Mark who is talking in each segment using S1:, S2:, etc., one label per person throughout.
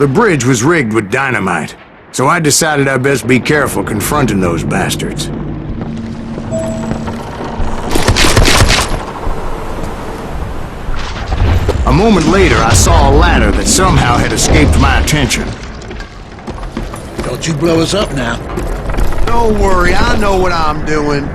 S1: The bridge was rigged with dynamite, so I decided I'd best be careful confronting those bastards. A moment later, I saw a ladder that somehow had escaped my attention.
S2: Don't you blow us up now.
S3: Don't worry, I know what I'm doing.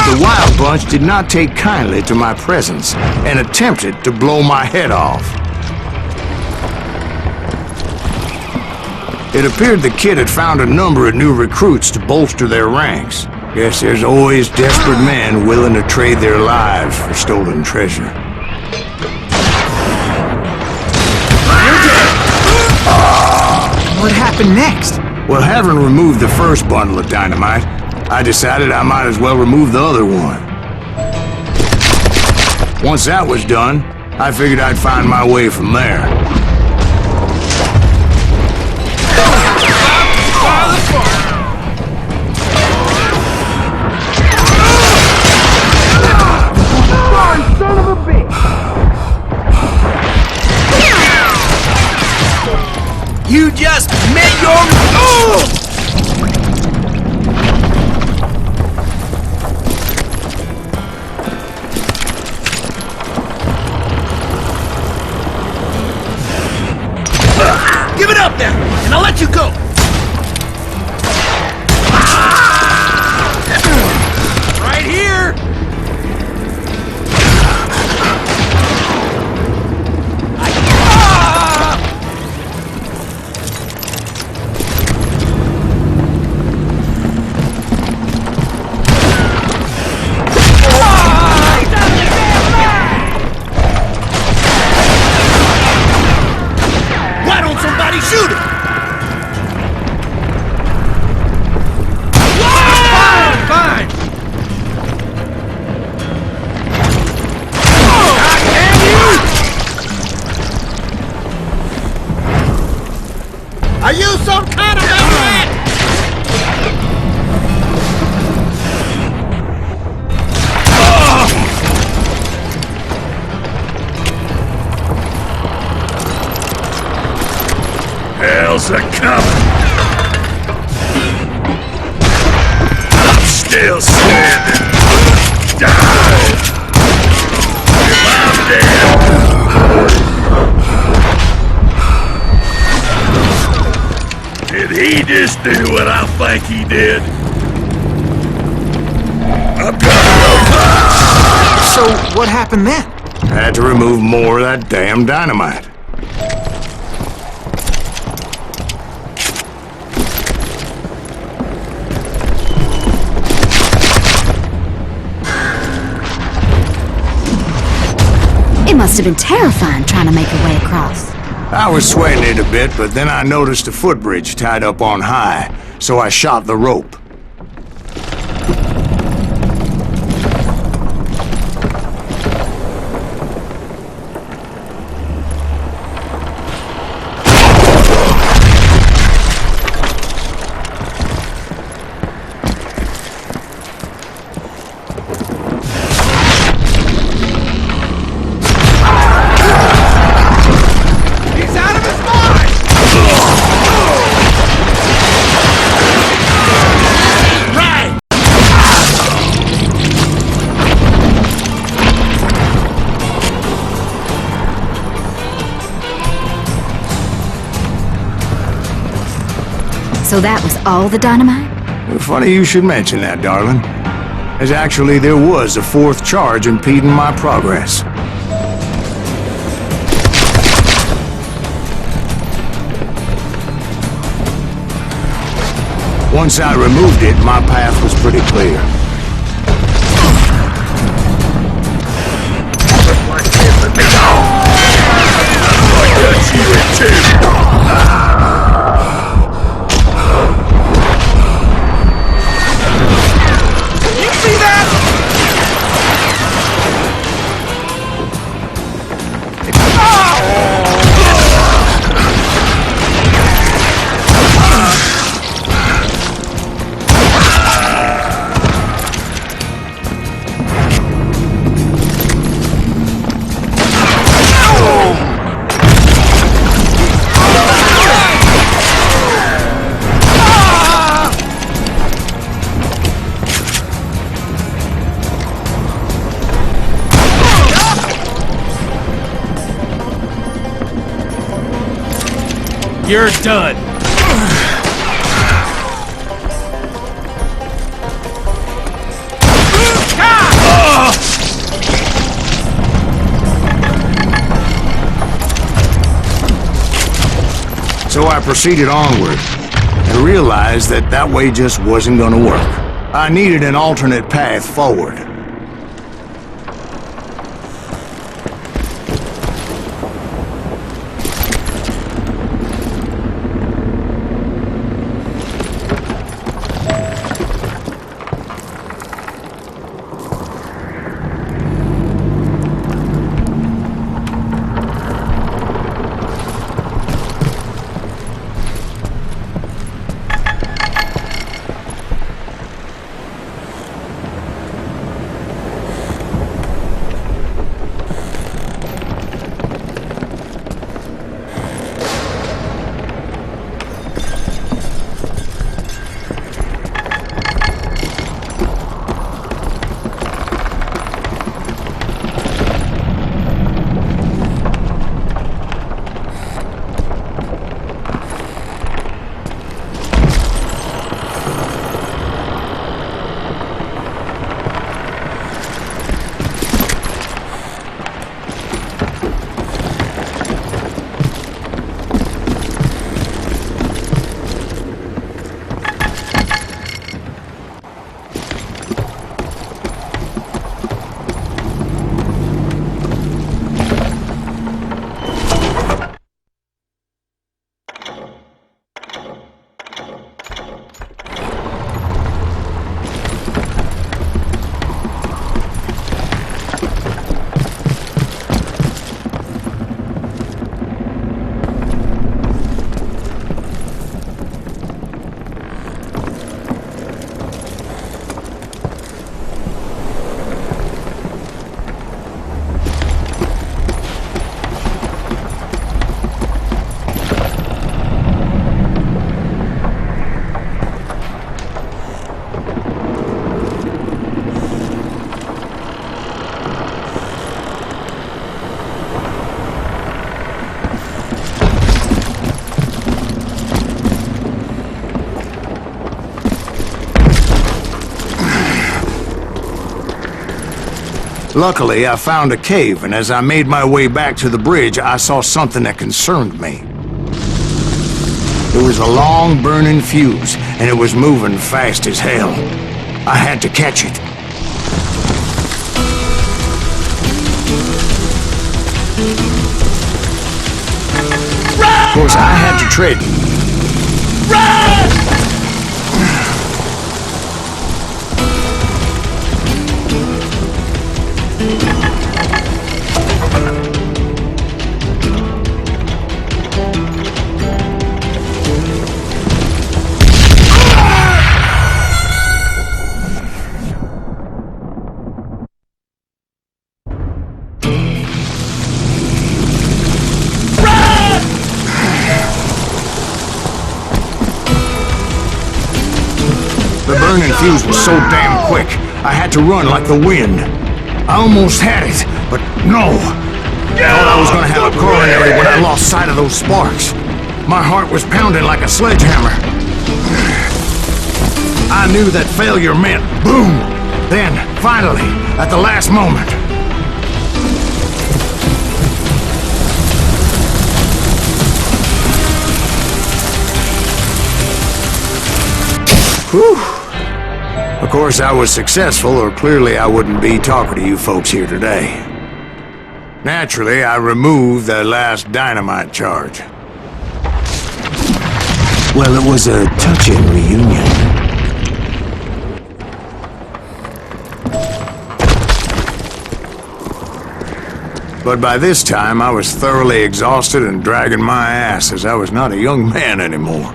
S1: The Wild Bunch did not take kindly to my presence and attempted to blow my head off. It appeared the kid had found a number of new recruits to bolster their ranks. Guess there's always desperate men willing to trade their lives for stolen treasure.
S4: What happened next?
S1: Well, having removed the first bundle of dynamite, I decided I might as well remove the other one. Once that was done, I figured I'd find my way from there.
S3: Son of a bitch!
S4: You just met your...
S2: Give it up then, and I'll let you go.
S4: Right here!
S2: Why don't somebody shoot him?
S4: Fine!
S2: Are you some kind of maniac?
S5: Hell's a coming. I'm still standing. Die. If I'm dead. Did he just do what I think he did? I'm gonna go.
S4: So, what happened then?
S1: I had to remove more of that damn dynamite.
S6: It must have been terrifying trying to make your way across.
S1: I was sweating it a bit, but then I noticed a footbridge tied up on high, so I shot the rope.
S6: So that was all the dynamite?
S1: Well, funny you should mention that, darling. As actually there was a fourth charge impeding my progress. Once I removed it, my path was pretty clear.
S4: You're done.
S1: So I proceeded onward and realized that that way just wasn't gonna work. I needed an alternate path forward. Luckily, I found a cave, and as I made my way back to the bridge, I saw something that concerned me. There was a long burning fuse, and it was moving fast as hell. I had to catch it. Of course, I had to tread. The burning fuse was so damn quick, I had to run like the wind. I almost had it, but no. Thought I was gonna have a coronary when I lost sight of those sparks. My heart was pounding like a sledgehammer. I knew that failure meant boom. Then, finally, at the last moment, whew. Of course, I was successful, or clearly I wouldn't be talking to you folks here today. Naturally, I removed the last dynamite charge. Well, it was a touching reunion. But by this time, I was thoroughly exhausted and dragging my ass, as I was not a young man anymore.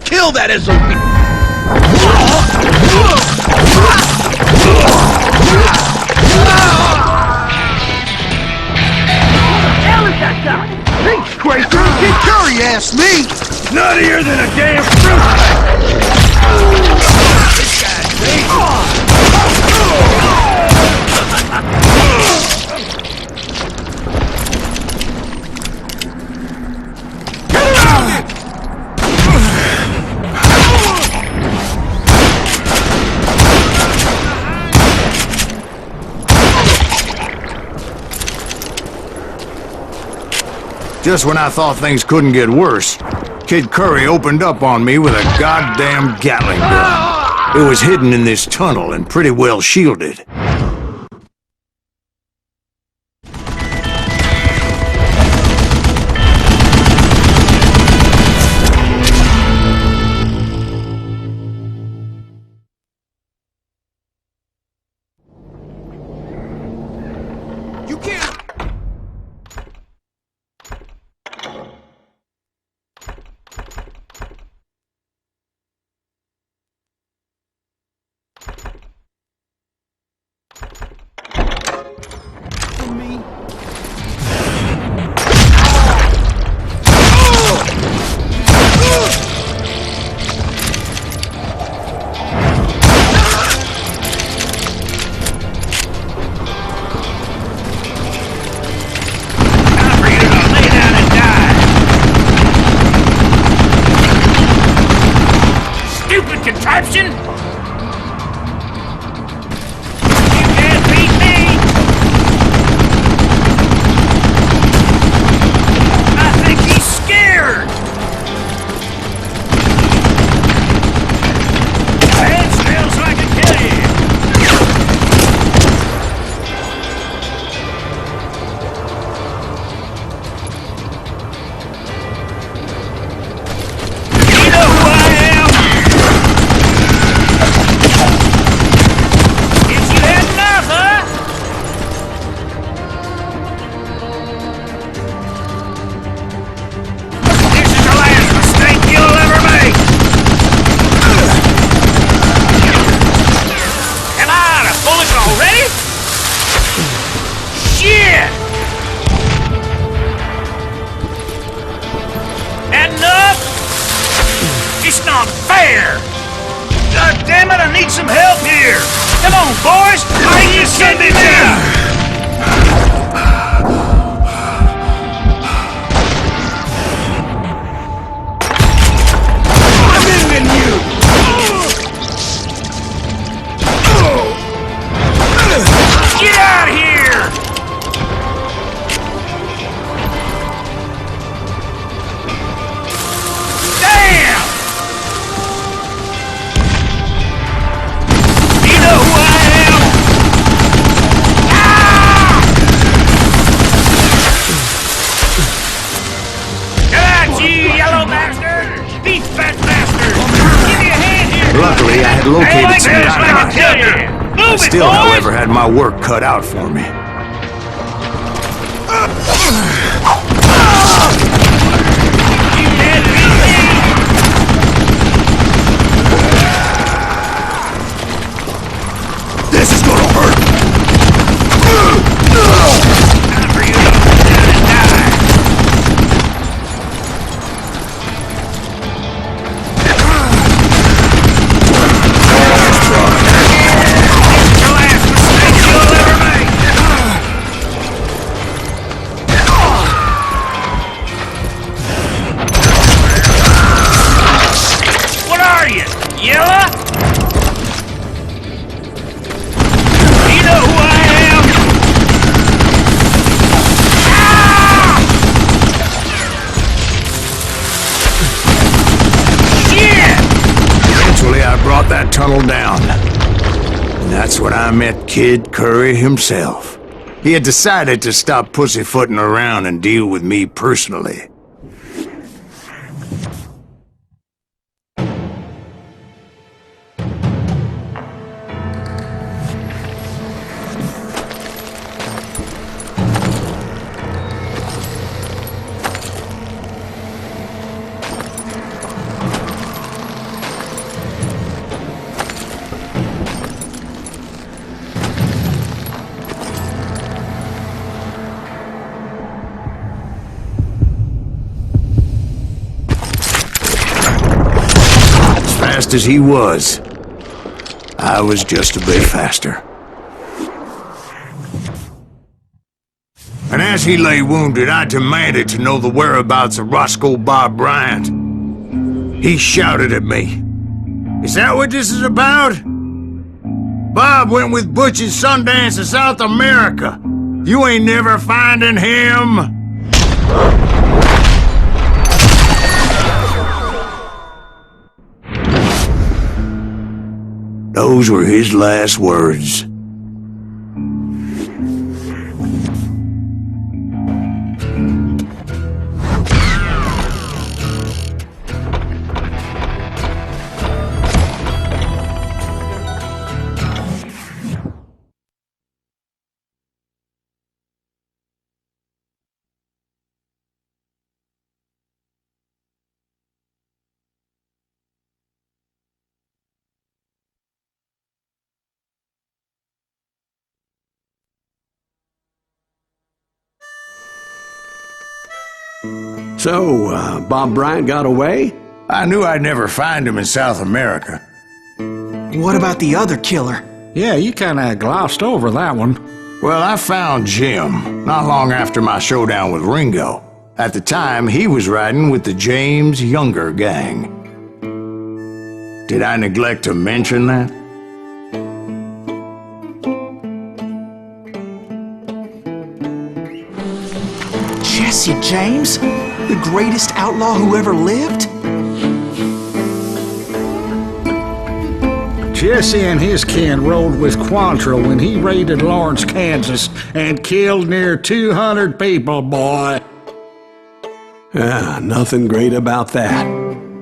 S2: Kill that SOB! Hell is that guy?
S3: skyscraper! Kid Curry asked me!
S5: Nuttier than a damn fruit! This guy's dangerous.
S1: Just when I thought things couldn't get worse, Kid Curry opened up on me with a goddamn Gatling gun. It was hidden in this tunnel and pretty well shielded.
S4: You can't.
S5: Contraption? You can't beat me! I think he's scared! Head smells like a killie! You know who I am! It's not fair! God damn it, I need some help here! Come on, boys! How you send me down? I'm in than you! Get out of here! Damn! You know who I am? Ah! Come out, you yellow bastard! Beef fat bastard! Give me a hand here!
S1: Luckily, I had located some dynamite.
S5: Move it,
S1: Still,
S5: boys!
S1: however, had my work cut out for me.
S5: You can't beat me!
S1: This is gonna hurt!
S5: Time for you to go down and die! It's the last mistake you'll ever make! What are you? Yella? You know who I am? Ah! Shit!
S1: Eventually, I brought that tunnel down. And that's when I met Kid Curry himself. He had decided to stop pussyfooting around and deal with me personally. fast as he was. I was just a bit faster. And as he lay wounded, I demanded to know the whereabouts of Roscoe Bob Bryant. He shouted at me, "Is that what this is about? Bob went with Butch's Sundance to South America. You ain't never finding him." Those were his last words.
S3: So, Bob Bryant got away?
S1: I knew I'd never find him in South America.
S4: What about the other killer?
S2: Yeah, you kinda glossed over that one.
S1: Well, I found Jim not long after my showdown with Ringo. At the time, he was riding with the James Younger gang. Did I neglect to mention that?
S4: Jesse James? The greatest outlaw who ever lived?
S2: Jesse and his kin rode with Quantrill when he raided Lawrence, Kansas, and killed near 200 people, boy.
S3: Nothing great about that.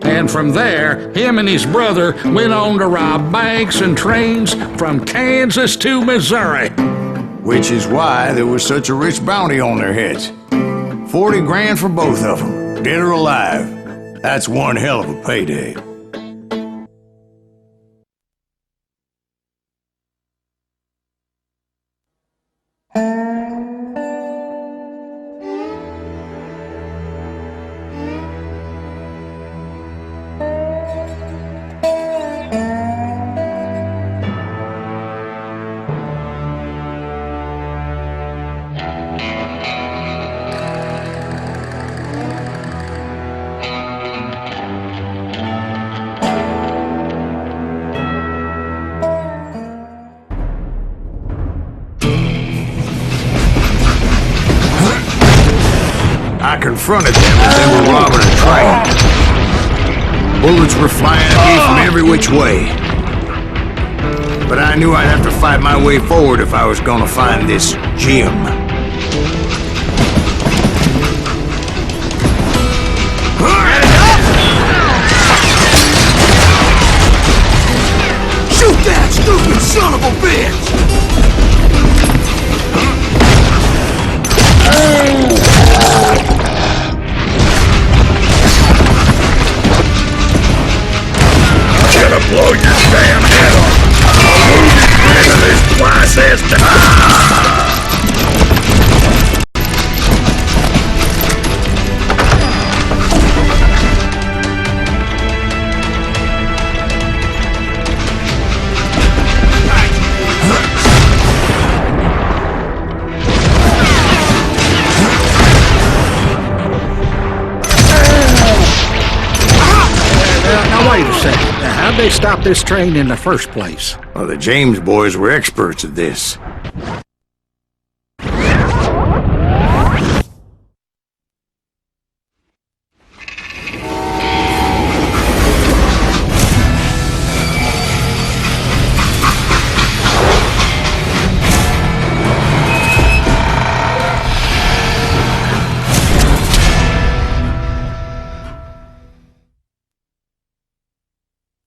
S2: And from there, him and his brother went on to rob banks and trains from Kansas to Missouri.
S1: Which is why there was such a rich bounty on their heads. 40 grand for both of them, dead or alive. That's one hell of a payday. I confronted them as they were robbing a train. Bullets were flying at me from every which way. But I knew I'd have to fight my way forward if I was gonna find this Jim.
S4: Shoot that stupid son of a bitch!
S5: Gonna blow your damn head off! I'll move you into this process.
S2: Now wait a second. How'd they stop this train in the first place?
S1: Well, the James boys were experts at this.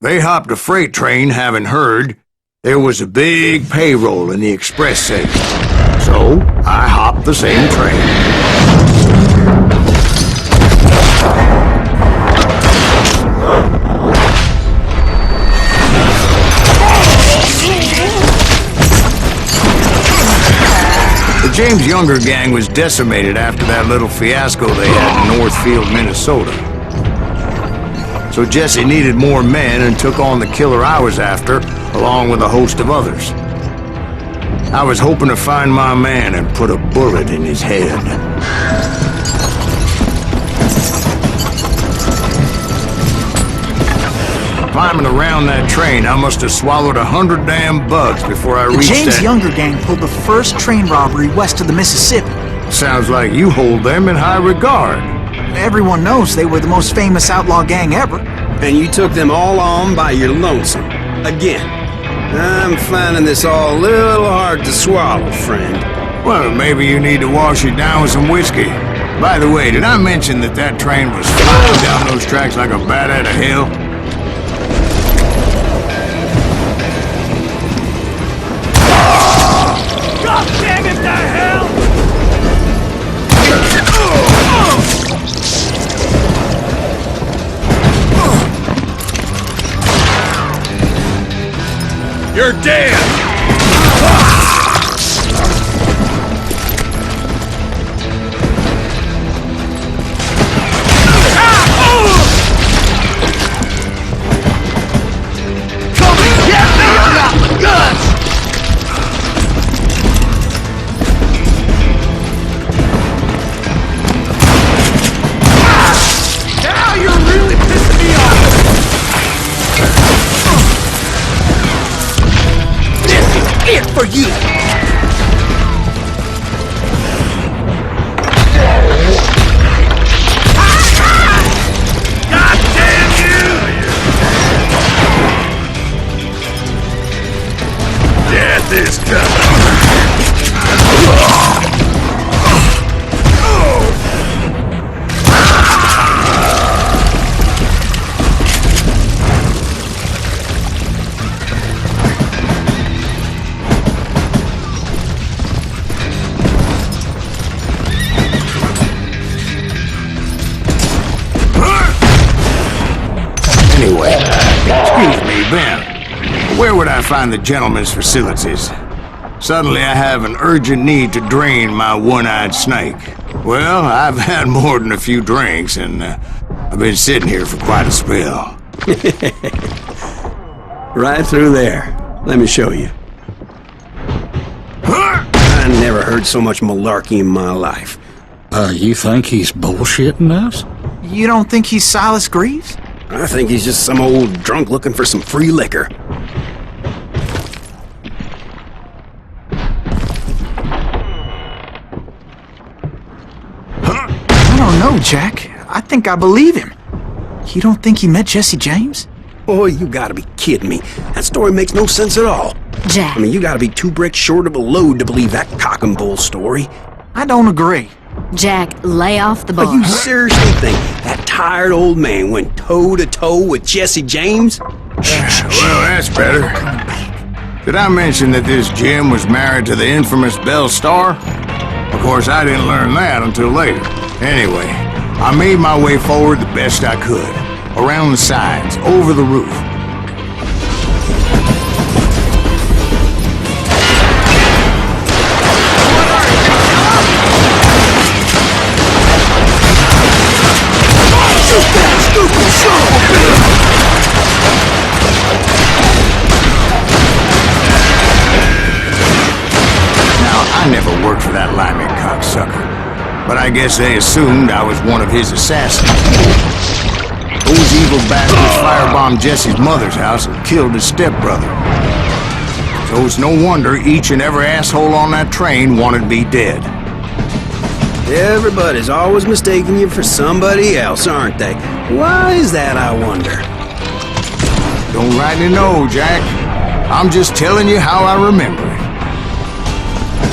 S1: They hopped a freight train, having heard there was a big payroll in the express section. So, I hopped the same train. The James Younger gang was decimated after that little fiasco they had in Northfield, Minnesota. So Jesse needed more men and took on the killer I was after, along with a host of others. I was hoping to find my man and put a bullet in his head. Climbing around that train, I must have swallowed 100 damn bugs before I
S4: The
S1: reached
S4: James
S1: that...
S4: Younger gang pulled the first train robbery west of the Mississippi.
S1: Sounds like you hold them in high regard.
S4: Everyone knows they were the most famous outlaw gang ever.
S3: And you took them all on by your lonesome. Again. I'm finding this all a little hard to swallow, friend.
S1: Well, maybe you need to wash it down with some whiskey. By the way, did I mention that that train was flying down those tracks like a bat out of hell?
S5: God damn it, the hell! You're dead! Come and get me! I got my guns! Now you're really pissing me off! This is it for you! God damn you! Death is coming!
S1: Anyway, excuse me, Ben. Where would I find the gentleman's facilities? Suddenly I have an urgent need to drain my one-eyed snake. Well, I've had more than a few drinks, and I've been sitting here for quite a spell.
S3: Right through there. Let me show you. I never heard so much malarkey in my life.
S2: You think he's bullshitting us?
S4: You don't think he's Silas Greaves?
S3: I think he's just some old drunk looking for some free liquor.
S4: I don't know, Jack. I think I believe him. You don't think he met Jesse James?
S3: Oh, you gotta be kidding me. That story makes no sense at all.
S6: Jack.
S3: I mean, you gotta be 2 bricks short of a load to believe that cock and bull story.
S4: I don't agree.
S6: Jack, lay off the
S3: But
S6: bar.
S3: you seriously think that tired old man went toe-to-toe with Jesse James?
S1: Well, that's better. Did I mention that this Jim was married to the infamous Belle Starr? Of course, I didn't learn that until later. Anyway, I made my way forward the best I could. Around the sides, over the roof. I never worked for that limey cocksucker, but I guess they assumed I was one of his assassins. Those evil bastards firebombed Jesse's mother's house and killed his stepbrother. So it's no wonder each and every asshole on that train wanted me dead.
S3: Everybody's always mistaking you for somebody else, aren't they? Why is that, I wonder?
S1: Don't rightly know, Jack. I'm just telling you how I remember it.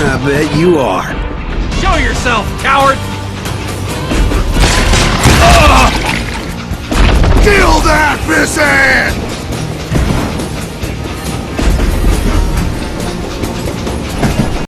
S3: I bet you are.
S5: Show yourself, coward!
S1: Kill that pissant!